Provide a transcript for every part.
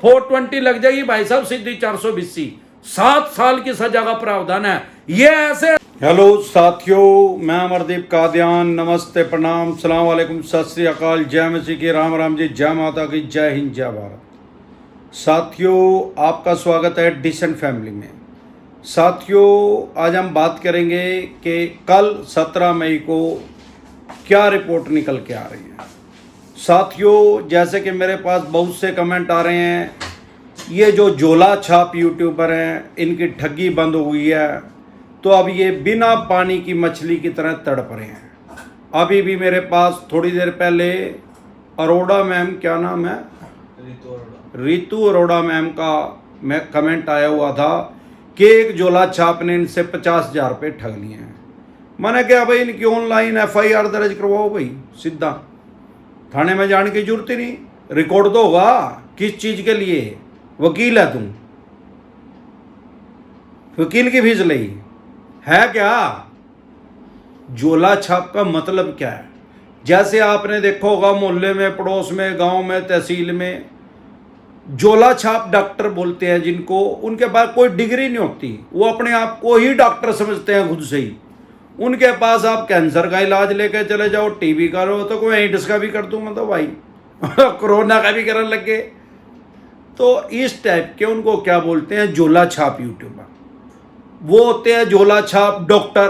420 लग जाएगी भाई साहब, सीधी 420, 7 साल की सजा का प्रावधान है ये ऐसे। हेलो साथियों, मैं अमरदीप कादियान, नमस्ते, प्रणाम, सलाम वालेकुम, सत श्री अकाल, जय मसीह की, राम राम जी, जय माता की, जय हिंद, जय भारत। साथियों, आपका स्वागत है डिसेंट फैमिली में। साथियों, आज हम बात करेंगे कि कल 17 मई को क्या रिपोर्ट निकल के आ रही है। साथियों, जैसे कि मेरे पास बहुत से कमेंट आ रहे हैं, ये जो झोला छाप यूट्यूबर हैं इनकी ठगी बंद हुई है, तो अब ये बिना पानी की मछली की तरह तड़प रहे हैं। अभी भी मेरे पास थोड़ी देर पहले अरोड़ा मैम, क्या नाम है, रितु अरोड़ा मैम का मैं कमेंट आया हुआ था कि एक झोला छाप ने इनसे 50,000 रुपये ठग लिए हैं। मैंने कहा भाई इनकी ऑनलाइन FIR दर्ज करवाओ भाई, सीधा थाने में जाने की जरूरत ही नहीं, रिकॉर्ड तो होगा किस चीज के लिए। वकील है तुम, वकील की फीस ली है क्या? झोला छाप का मतलब क्या है? जैसे आपने देखा होगा मोहल्ले में, पड़ोस में, गांव में, तहसील में झोला छाप डॉक्टर बोलते हैं जिनको, उनके पास कोई डिग्री नहीं होती, वो अपने आप को ही डॉक्टर समझते हैं खुद से ही। उनके पास आप कैंसर का इलाज लेके चले जाओ, टीबी का रो तो कोई एड्स का भी कर दूंगा तो भाई कोरोना का भी करने लग गए। तो इस टाइप के उनको क्या बोलते हैं, झोला छाप यूट्यूबर। वो होते हैं झोला छाप डॉक्टर,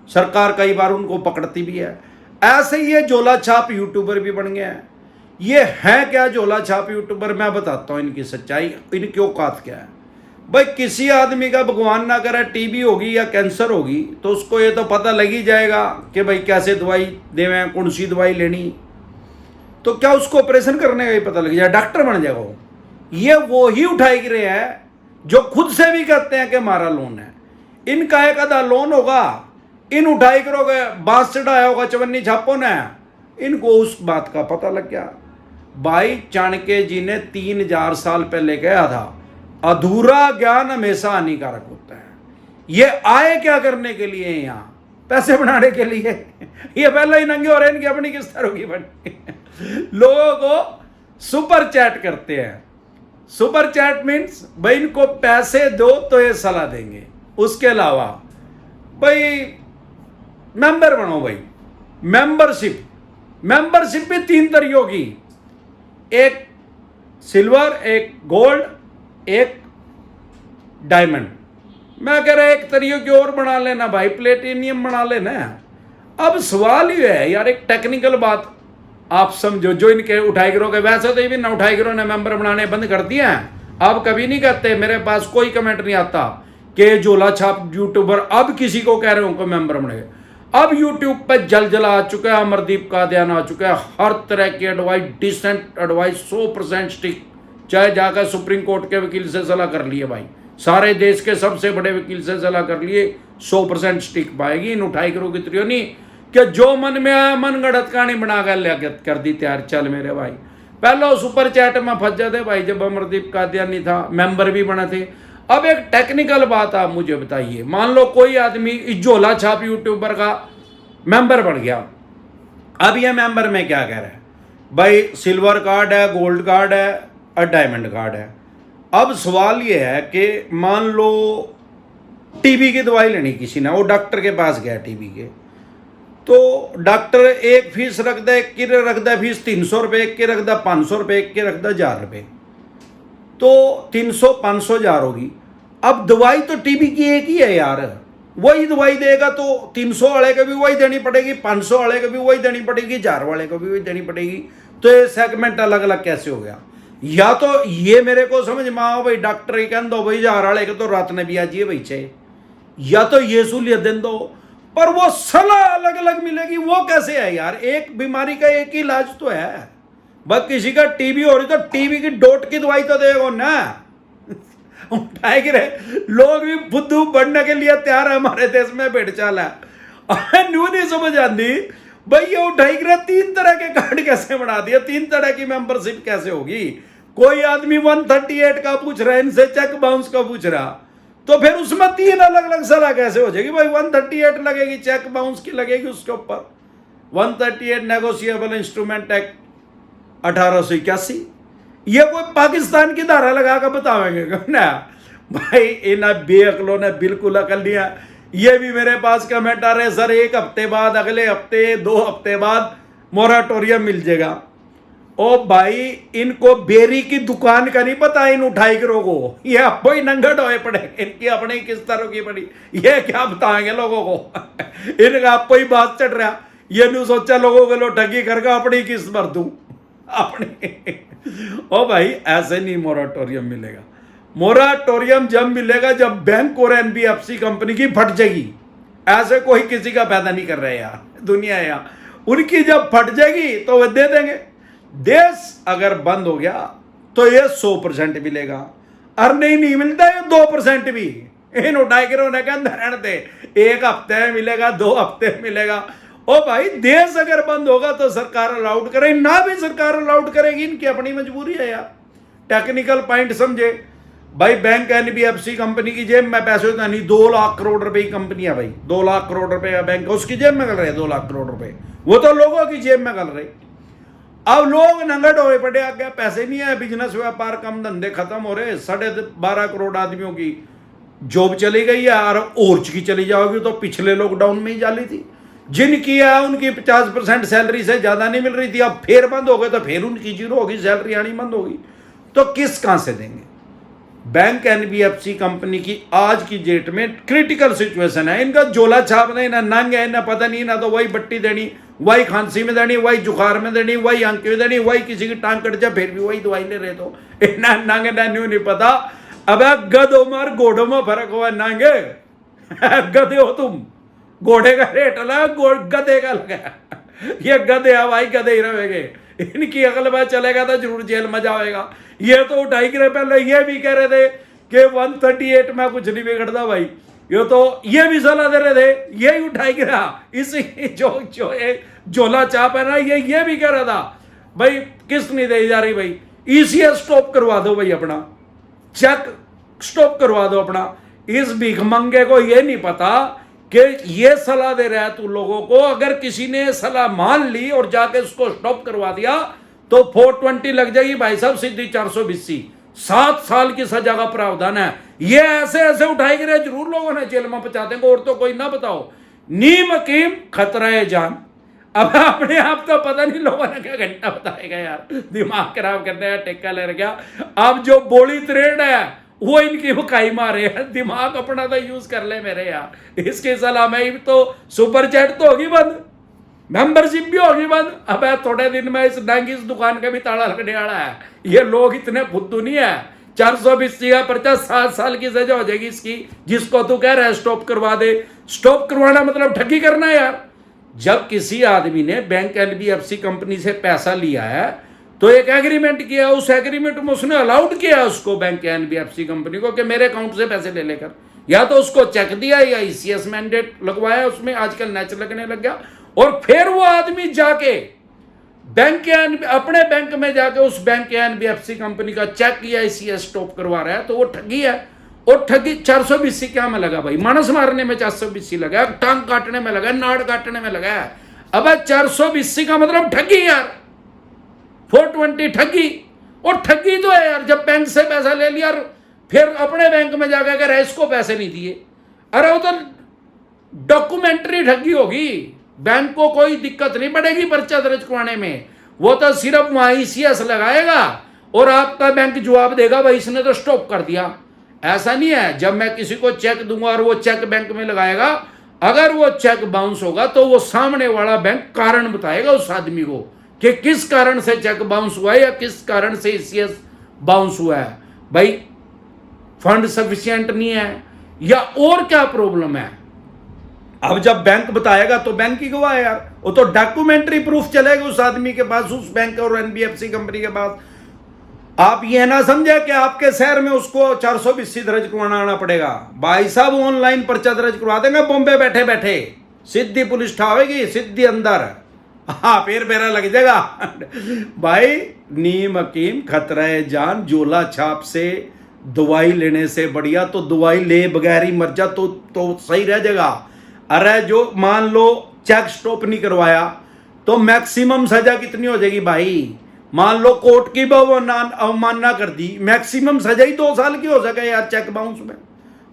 सरकार कई बार उनको पकड़ती भी है। ऐसे ही ये झोला छाप यूट्यूबर भी बन गए हैं। ये है क्या झोला छाप यूट्यूबर? मैं बताता हूं इनकी सच्चाई, इनकी औकात क्या है। भाई किसी आदमी का भगवान ना करे टीबी होगी या कैंसर होगी तो उसको ये तो पता लग ही जाएगा कि भाई कैसे दवाई देवें, कौन सी दवाई लेनी। तो क्या उसको ऑपरेशन करने का ही पता लग जाए, डॉक्टर बन जाएगा वो? ये वो ही उठाए गिरे हैं जो खुद से भी कहते हैं कि हमारा लोन है। इनका एक आधा लोन होगा, इन उठाई करोगे, बांस चढ़ाया होगा चवन्नी छापों ने, इनको उस बात का पता लग गया। भाई चाणक्य जी ने 3000 साल पहले कहा था, अधूरा ज्ञान हमेशा हानिकारक होता है। ये आए क्या करने के लिए? यहाँ पैसे बनाने के लिए। ये पहले ही नंगे हो रहे हैं, इनकी अपनी किस तरह की बनी लोगों को सुपर चैट करते हैं। सुपर चैट मीन्स भाई इनको पैसे दो तो ये सलाह देंगे, उसके अलावा भाई मेंबर बनो। भाई मेंबरशिप भी 3 तरीकों की, एक सिल्वर, एक गोल्ड, एक डायमंड। मैं कह रहा एक तरीके की और बना लेना भाई, प्लेटिनियम बना लेना। अब सवाल ही है यार, एक टेक्निकल बात आप समझो, जो इनके उठाई गिरोह के, वैसे तो ये भी ना उठाई गिरोह ने मेंबर बनाने बंद कर दिए हैं। अब कभी नहीं कहते, मेरे पास कोई कमेंट नहीं आता कि झोला छाप यूट्यूबर अब किसी को कह रहे हो मेंबर बने। अब यूट्यूब पर जलजला आ चुका है, अमरदीप कादियान आ चुका है, हर तरह की एडवाइस, डिसेंट एडवाइस, 100% स्टिक। चाहे जाकर सुप्रीम कोर्ट के वकील से सलाह कर लिए भाई, सारे देश के सबसे बड़े वकील से सलाह कर लिए, 100% स्टिक पाएगी। इन उठाई करो की त्रियो नहीं कि जो मन में आया मन गढ़त कहानी बना कर दी तैयार। चल मेरे भाई, पहले सुपर चैट में फंस जाते भाई जब अमरदीप कादियान नहीं था, मेंबर भी बने थे। अब एक टेक्निकल बात आप मुझे बताइए, मान लो कोई आदमी इस झोला छाप यूट्यूबर का मेंबर बन गया। अब ये मेंबर में क्या कह रहा है भाई, सिल्वर कार्ड है, गोल्ड कार्ड है और डायमंड कार्ड है। अब सवाल ये है कि मान लो टीबी की दवाई लेनी किसी ने, वो डॉक्टर के पास गया टीबी के, तो डॉक्टर एक फीस रख दे, एक की रख दे फीस 300 रुपये, एक की रख दे 500 रुपये, एक की रख दे 1000 रुपये, तो 300, 500, 1000 होगी। अब दवाई तो टीबी की एक ही है यार, वही दवाई देगा तो 300 वाले को भी वही देनी पड़ेगी, 500 वाले को भी वही देनी पड़ेगी, 1000 वाले को भी वही देनी पड़ेगी। तो ये सेगमेंट अलग अलग कैसे हो गया? या तो ये मेरे को समझ में आओ भाई, डॉक्टर ही कह दो भाई 1000 वाले को तो रात ने भी आजिए भाई चाहिए, या तो ये सहूलियत दे दो, पर वो सलाह अलग अलग मिलेगी, वो कैसे है यार? एक बीमारी का एक ही इलाज तो है। बस किसी का टीबी हो रही तो टीबी की डोट की दवाई तो देगा ना उठाए गिरे लोग भी बुद्धू बढ़ने के लिए तैयार है हमारे देश में, भेड़ चाल है। न्यू नहीं समझ आती भाई, ये उठाई गिरे 3 तरह के कार्ड कैसे बना दिए, 3 तरह की मेंबरशिप कैसे होगी? कोई आदमी 138 का पूछ रहा है, इनसे चेक बाउंस का पूछ रहा, तो फिर उसमें 3 अलग अलग सलाह कैसे हो जाएगी भाई? 138 लगेगी, चेक बाउंस की लगेगी उसके ऊपर। 138 नेगोशिएबल इंस्ट्रूमेंट एक्ट 1881, ये कोई पाकिस्तान की धारा लगा कर बतावेंगे ना भाई? इन्हें बेअकलों ने बिल्कुल अकल नहीं है। ये भी मेरे पास कमेंट आ रहे सर 1 हफ्ते बाद, अगले हफ्ते, 2 हफ्ते बाद मोराटोरियम मिल जाएगा। ओ भाई, इनको बेरी की दुकान का नहीं पता इन 28 करोड़ को। ये आपको ही नंगट होए पड़े, इनकी अपनी किस तरह की पड़ी, ये क्या बताएंगे लोगों को इनका आपको ही बात चढ़ रहा। ये नहीं सोचा लोगों के लो ठगी करके अपनी किस्त भर दूं अपनी ओ भाई, ऐसे नहीं मोराटोरियम मिलेगा। मोराटोरियम जब मिलेगा जब बैंक और एनबीएफसी कंपनी की फट जाएगी। ऐसे कोई किसी का पैदा नहीं कर रहे यार, दुनिया है यार। उनकी जब फट जाएगी तो वे दे देंगे। देश अगर बंद हो गया तो ये 100% मिलेगा, और नहीं मिलता ये 2% भी। इन उठाए के रोने के अंदर रहने दे, 1 हफ्ते में मिलेगा, 2 हफ्ते में मिलेगा। ओ भाई, देश अगर बंद होगा तो सरकार अलाउड करे, ना भी सरकार अलाउड करेगी, इनकी अपनी मजबूरी है यार। टेक्निकल पॉइंट समझे भाई। बैंक एनबीएफसी कंपनी की जेब में पैसे होता नहीं। 2 लाख करोड़ रुपए की कंपनी है भाई, 2 लाख करोड़ रुपए का बैंक, उसकी जेब में गल रहे 2 लाख करोड़ रुपए, वो तो लोगों की जेब में गल रहे। अब लोग नंगट हुए पड़े, आगे पैसे नहीं है, बिजनेस व्यापार कम, धंधे खत्म हो रहे। 12.5 करोड़ आदमियों की जॉब चली गई है, और की चली जाओगी तो पिछले लॉकडाउन में ही जाली थी। जिनकी है उनकी 50% सैलरी से ज्यादा नहीं मिल रही थी। अब फिर बंद हो गए तो फिर उनकी जीरो होगी, सैलरी आनी बंद होगी, तो किस कहां से देंगे? बैंक एनबीएफसी कंपनी की आज की डेट में क्रिटिकल सिचुएशन है। इनका झोला छाप नहीं, ना नंग है, ना पता नहीं, ना तो वही बट्टी देनी, वही खांसी में देनी, वही जुखार में देनी, वही आंख में देनी, वही किसी की टांग कट जाए फिर भी वही दवाई ले रहे। तो ना नंग ना न्यू नहीं पता। अब गधो मार घोड़ों में फर्क हुआ। नांगे गधे हो तुम, घोड़े का रेट अलग, गधे का अलग। ये गधे है भाई, गधे ही रहेंगे। इनकी अकल में चलेगा तो जरूर जेल में जाएगा। ये तो उठाई के पहले ये भी कह रहे थे कि 138 में कुछ नहीं बिगड़ता भाई। ये तो ये भी सलाह दे रहे थे, ये ही उठाई गिरा। इसी जो एक झोला चाप है ना, ये भी कह रहा था भाई किस्त नहीं दी जा रही भाई, ईसीएस स्टॉप करवा दो भाई, अपना चेक स्टॉप करवा दो अपना। इस भीख मंगे को ये नहीं पता कि ये सलाह दे रहा है तू लोगों को। अगर किसी ने सलाह मान ली और जाके उसको स्टॉप करवा दिया तो 420 लग जाएगी भाई साहब, सीधी 420, 7 साल की सजा का प्रावधान है। ये ऐसे ऐसे उठाए गिरे जरूर लोगों ने जेल में पहुंचा देंगे, और तो कोई ना बताओ। नीम हकीम खतरा है जान। अब अपने आप तो पता नहीं लोगों ने क्या घंटा बताएगा यार, दिमाग खराब करने का टेक्का ले रखा। अब जो बोली ट्रेड है वो इनकी भकाई मारे हैं, दिमाग अपना तो यूज कर ले मेरे यार। इसकी सलाह में तो सुपर चैट तो होगी बंद, मेंबरशिप भी होगी बंद। अब थोड़े दिन में इस डांगी दुकान का भी ताला लगने वाला है। ये लोग इतने फुद्दू नहीं है। 420 का पर्चा, 7 साल की सजा हो जाएगी इसकी, जिसको तू कह रहा है स्टॉप करवा दे। स्टॉप करवाना मतलब ठगी करना है यार। जब किसी आदमी ने बैंक एनबीएफसी कंपनी से पैसा लिया है तो एक एग्रीमेंट किया, उस एग्रीमेंट में उसने अलाउड किया उसको, बैंक एनबीएफसी कंपनी को, कि मेरे अकाउंट से पैसे ले लेकर, या तो उसको चेक दिया या ईसीएस मैंडेट लगवाया उसमें, आजकल नेच लगने लग गया। और फिर वो आदमी जाके अपने बैंक में जाके उस बैंक एनबीएफसी कंपनी का चेक या ईसीएस स्टॉप करवा रहा है, तो वो ठगी है। और ठगी 420 क्या में लगा भाई? मानस मारने में 420 लगा, टांग काटने में लगा, नाड़ काटने में लगा। अब 420 का मतलब ठगी यार, 420 ठगी। और ठगी तो है यार, जब बैंक से पैसा ले लिया फिर अपने बैंक में जाकर अगर इसको पैसे नहीं दिए, अरे वो तो डॉक्यूमेंट्री ठगी होगी। बैंक को कोई दिक्कत नहीं पड़ेगी पर्चा दर्ज करवाने में, वो तो सिर्फ वहां ईसीएस लगाएगा और आपका बैंक जवाब देगा भाई इसने तो स्टॉप कर दिया। ऐसा नहीं है, जब मैं किसी को चेक दूंगा और वो चेक बैंक में लगाएगा, अगर वो चेक बाउंस होगा तो वो सामने वाला बैंक कारण बताएगा उस आदमी को कि किस कारण से चेक बाउंस हुआ है या किस कारण से ईसीएस बाउंस हुआ है। भाई फंड सफिशिएंट नहीं है या और क्या प्रॉब्लम है। अब जब बैंक बताएगा तो बैंक की गवाह है यार, वो तो डॉक्यूमेंट्री प्रूफ चलेगा उस आदमी के पास, उस बैंक और एनबीएफसी कंपनी के पास। आप ये ना समझे कि आपके शहर में उसको 420 दर्ज करवाना पड़ेगा। भाई साहब ऑनलाइन पर्चा दर्ज करवा देंगे, बॉम्बे बैठे बैठे सीधी पुलिस ठावेगी, सीधी अंदर। हाँ, फिर मेरा लग जाएगा भाई। नीम हकीम खतरा है जान, जोला छाप से दवाई लेने से बढ़िया तो दवाई ले बगैर ही मर जा तो सही रह जाएगा। अरे जो मान लो चेक स्टॉप नहीं करवाया तो मैक्सिमम सजा कितनी हो जाएगी भाई? मान लो कोर्ट की अवमानना कर दी, मैक्सिमम सजा ही 2 साल की हो सके यार चेक बाउंस में।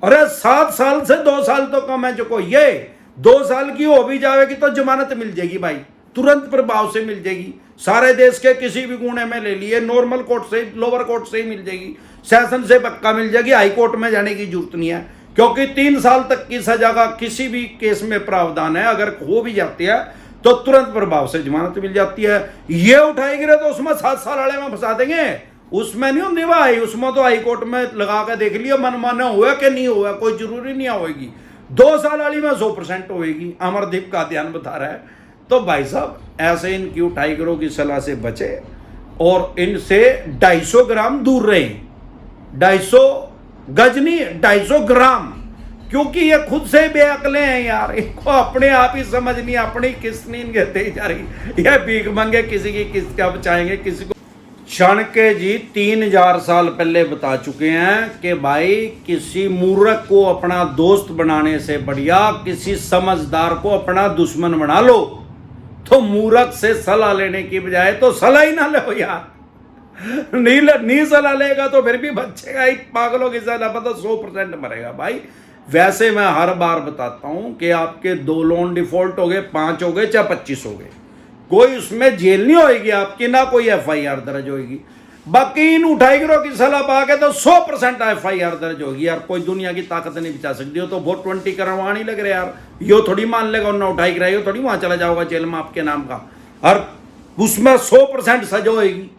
अरे 7 साल से 2 साल तो कम है, जो को ये 2 साल की हो भी जाएगी तो जमानत मिल जाएगी भाई, तुरंत प्रभाव से मिल जाएगी। सारे देश के किसी भी गुने में ले लिए, नॉर्मल कोर्ट से, लोअर कोर्ट से ही मिल जाएगी, सेशन से पक्का मिल जाएगी, हाई कोर्ट में जाने की जरूरत नहीं है, क्योंकि 3 साल तक की सजा का किसी भी केस में प्रावधान है। अगर हो भी जाती है तो तुरंत प्रभाव से जमानत मिल जाती है। ये उठाएगी तो उसमें 7 साल वाले में फंसा देंगे, उसमें नहीं होती भाई, उसमें तो हाई कोर्ट में लगा के देख लिया मनमाना हुआ कि नहीं हुआ, कोई जरूरी नहीं होगी। 2 साल वाली में 100% होगी, अमरदीप का ध्यान बता रहा है। तो भाई साहब ऐसे इन क्यू टाइगरों की सलाह से बचे और इनसे 250 ग्राम दूर रहे, 250 गज नहीं 250 ग्राम, क्योंकि ये खुद से बेअकले हैं यार, इनको अपने आप ही समझ नहीं, अपनी किस्त नहीं कहते ही जा रही, यह भीख मंगे किसी की किस्त क्या बचाएंगे किसी को। चाणक्य जी 3000 साल पहले बता चुके हैं कि भाई किसी मूर्ख को अपना दोस्त बनाने से बढ़िया किसी समझदार को अपना दुश्मन बना लो। तो मूर्ख से सलाह लेने की बजाय तो सलाह ही ना लो यार, नहीं सलाह लेगा तो फिर भी बचेगा ही, पागलों की सलाह पता 100% मरेगा भाई। वैसे मैं हर बार बताता हूं कि आपके 2 लोन डिफॉल्ट हो गए, 5 हो गए, चाहे 25 हो गए, कोई उसमें जेल नहीं होगी आपकी, ना कोई FIR दर्ज होगी। बाकी इन उठाईगिरों की सलाह पाके तो 100% FIR दर्ज होगी यार, कोई दुनिया की ताकत नहीं बचा सकती हो। तो 420 करवानी लग रहे यार, यो थोड़ी मान लेगा उन्हें उठाई गिराई, यो थोड़ी वहां चला जाओगा जेल में आपके नाम का, और उसमें 100% सजा होगी।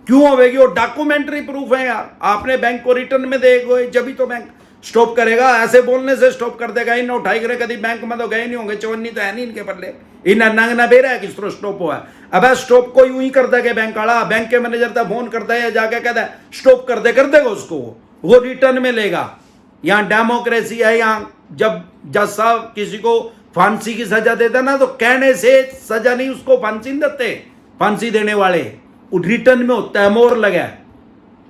क्यों होगी? वो डॉक्यूमेंट्री प्रूफ है यार, आपने बैंक को रिटर्न में देगा जब भी तो बैंक स्टॉप करेगा, ऐसे बोलने से स्टॉप कर देगा। इन उठाई करे कभी बैंक में तो गए नहीं होंगे, चवन्नी तो है नहीं इनके पल्ले, इन नंगना बेरा है किस तरह स्टॉप हुआ है। अब स्टॉप कोई यूं ही कर देगा बैंक वाला, बैंक के मैनेजर तक फोन करता है या जाके कहता है स्टॉप कर देगा उसको, वो रिटर्न में लेगा। यहाँ डेमोक्रेसी है, यहाँ जब जज साहब किसी को फांसी की सजा देता ना तो कहने से सजा नहीं, उसको फांसी नहीं देते, फांसी देने वाले रिटर्न में होता है, मोहर लगा है।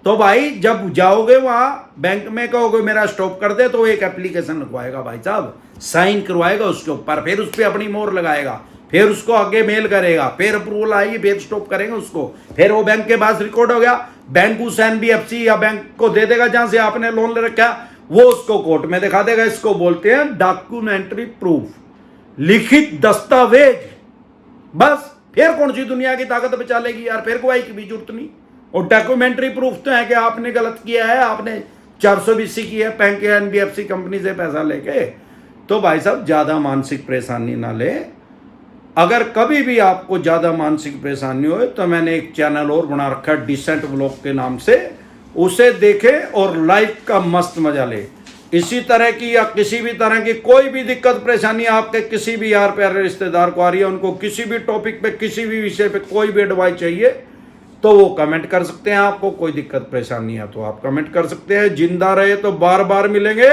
तो भाई जब जाओगे वहां बैंक में कहोगे मेरा स्टॉप कर दे, तो एक एप्लीकेशन लगवाएगा भाई साहब, साइन करवाएगा उसके ऊपर, फिर उस पर अपनी मोहर लगाएगा, फिर उसको आगे मेल करेगा, फिर अप्रूवल आएगी, फिर स्टॉप करेंगे उसको, फिर वो बैंक के पास रिकॉर्ड हो गया, बैंक उस NBFC या बैंक को दे देगा जहां से आपने लोन ले रखा, वो उसको कोर्ट में दिखा देगा। इसको बोलते हैं डॉक्यूमेंट्री प्रूफ, लिखित दस्तावेज। बस फिर कौन सी दुनिया की ताकत बचा लेगी यार, फिर गवाही की भी जरूरत नहीं। और डॉक्यूमेंट्री प्रूफ तो है कि आपने गलत किया है, आपने 420 की है बैंक के NBFC कंपनी से पैसा लेके। तो भाई साहब ज्यादा मानसिक परेशानी ना ले। अगर कभी भी आपको ज्यादा मानसिक परेशानी हो तो मैंने एक चैनल और बना रखा है डिसेंट व्लॉग के नाम से, उसे देखे और लाइफ का मस्त मजा ले। इसी तरह की या किसी भी तरह की कोई भी दिक्कत परेशानी आपके किसी भी यार प्यारे रिश्तेदार को आ रही है, उनको किसी भी टॉपिक पे किसी भी विषय पे कोई भी एडवाइस चाहिए तो वो कमेंट कर सकते हैं। आपको कोई दिक्कत परेशानी है तो आप कमेंट कर सकते हैं। जिंदा रहे तो बार बार मिलेंगे,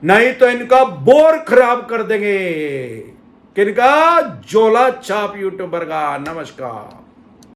नहीं तो इनका बोर खराब कर देंगे। किनका? झोला छाप यूट्यूबर का। नमस्कार।